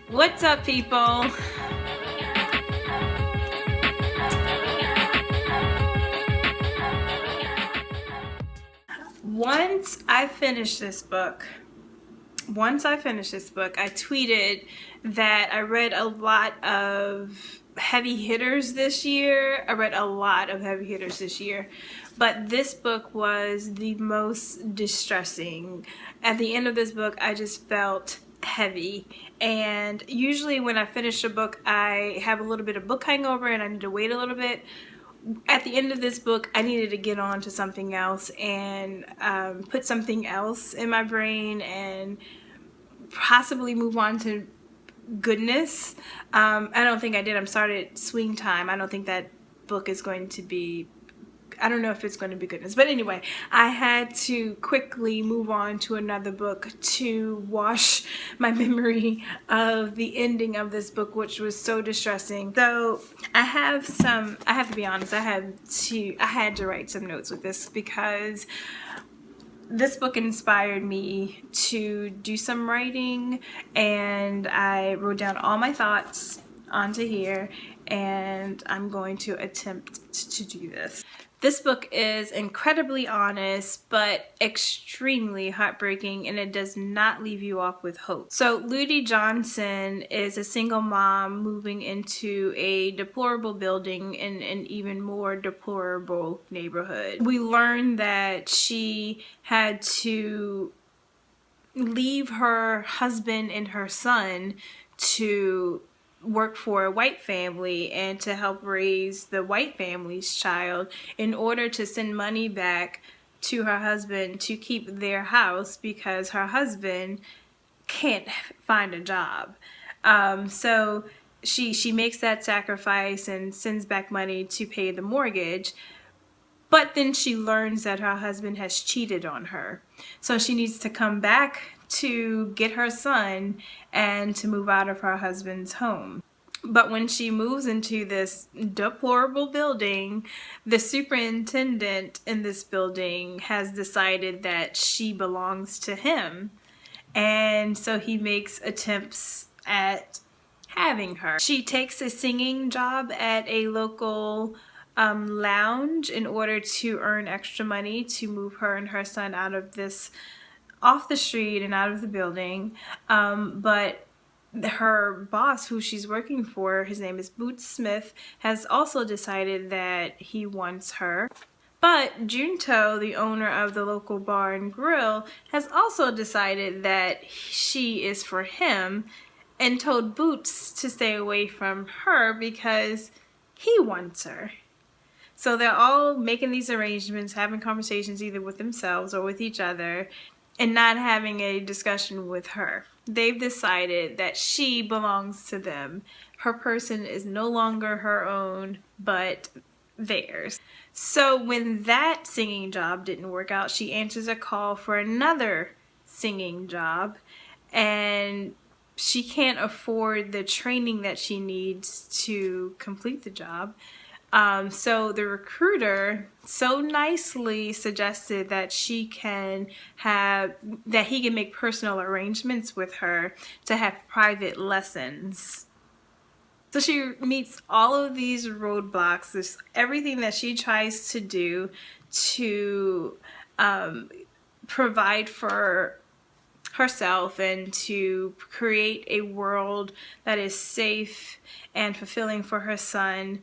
What's up, people? Once I finish this book, I tweeted that I read a lot of heavy hitters this year. But this book was the most distressing. At the end of this book, I just felt heavy. And usually when I finish a book, I have a little bit of book hangover and I need to wait a little bit. At the end of this book, I needed to get on to something else and put something else in my brain and possibly move on to goodness. I don't think I did. I'm started Swing Time. I don't think that book is going to be, I don't know if it's going to be goodness. But anyway, I had to quickly move on to another book to wash my memory of the ending of this book, which was so distressing. So I have to be honest, I had to write some notes with this because this book inspired me to do some writing, and I wrote down all my thoughts onto here, and I'm going to attempt to do this. This book is incredibly honest, but extremely heartbreaking, and it does not leave you off with hope. So Ludi Johnson is a single mom moving into a deplorable building in an even more deplorable neighborhood. We learn that she had to leave her husband and her son to work for a white family and to help raise the white family's child in order to send money back to her husband to keep their house because her husband can't find a job. So she makes that sacrifice and sends back money to pay the mortgage. But then she learns that her husband has cheated on her. So she needs to come back to get her son and to move out of her husband's home. But when she moves into this deplorable building, the superintendent in this building has decided that she belongs to him. And so he makes attempts at having her. She takes a singing job at a local lounge in order to earn extra money to move her and her son out of this, off the street and out of the building. But her boss, who she's working for, his name is Boots Smith, has also decided that he wants her. But Junto, the owner of the local bar and grill, has also decided that she is for him and told Boots to stay away from her because he wants her. So they're all making these arrangements, having conversations either with themselves or with each other, and not having a discussion with her. They've decided that she belongs to them. Her person is no longer her own, but theirs. So when that singing job didn't work out, she answers a call for another singing job, and she can't afford the training that she needs to complete the job. So the recruiter so nicely suggested that he can make personal arrangements with her to have private lessons. So she meets all of these roadblocks, everything that she tries to do to provide for herself and to create a world that is safe and fulfilling for her son,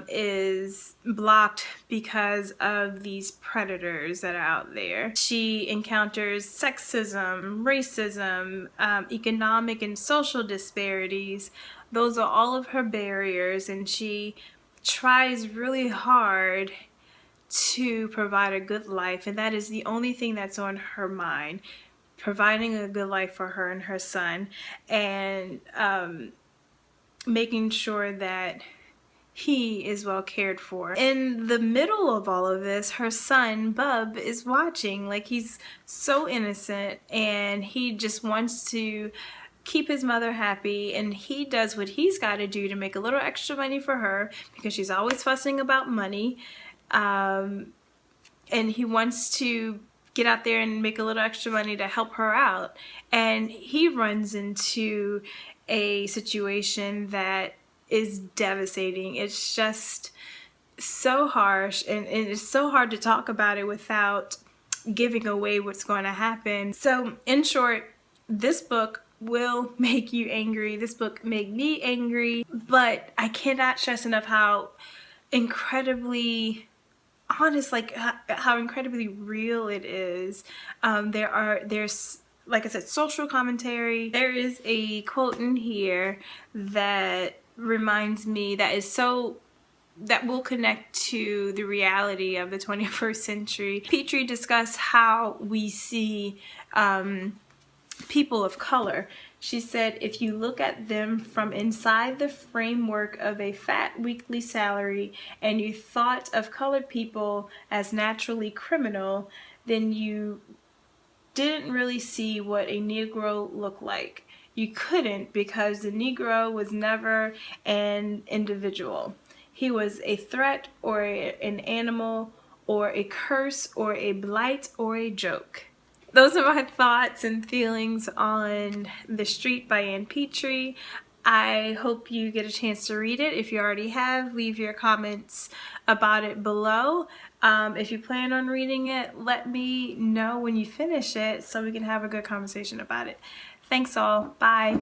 is blocked because of these predators that are out there. She encounters sexism, racism, economic and social disparities. Those are all of her barriers, and she tries really hard to provide a good life, and that is the only thing that's on her mind, providing a good life for her and her son, and making sure that he is well cared for. In the middle of all of this, her son, Bub, is watching. Like, he's so innocent, and he just wants to keep his mother happy, and he does what he's got to do to make a little extra money for her because she's always fussing about money. And he wants to get out there and make a little extra money to help her out. And he runs into a situation that is devastating. It's just so harsh, and it's so hard to talk about it without giving away what's going to happen. So in short, this book will make you angry. This book made me angry, but I cannot stress enough how incredibly honest, like how incredibly real it is. There's, like I said, social commentary. There is a quote in here that reminds me that will connect to the reality of the 21st century. Perty discussed how we see people of color. She said, if you look at them from inside the framework of a fat weekly salary and you thought of colored people as naturally criminal, then you didn't really see what a Negro looked like. You couldn't, because the Negro was never an individual. He was a threat or an animal or a curse or a blight or a joke. Those are my thoughts and feelings on The Street by Ann Perty. I hope you get a chance to read it. If you already have, leave your comments about it below. If you plan on reading it, let me know when you finish it so we can have a good conversation about it. Thanks all. Bye.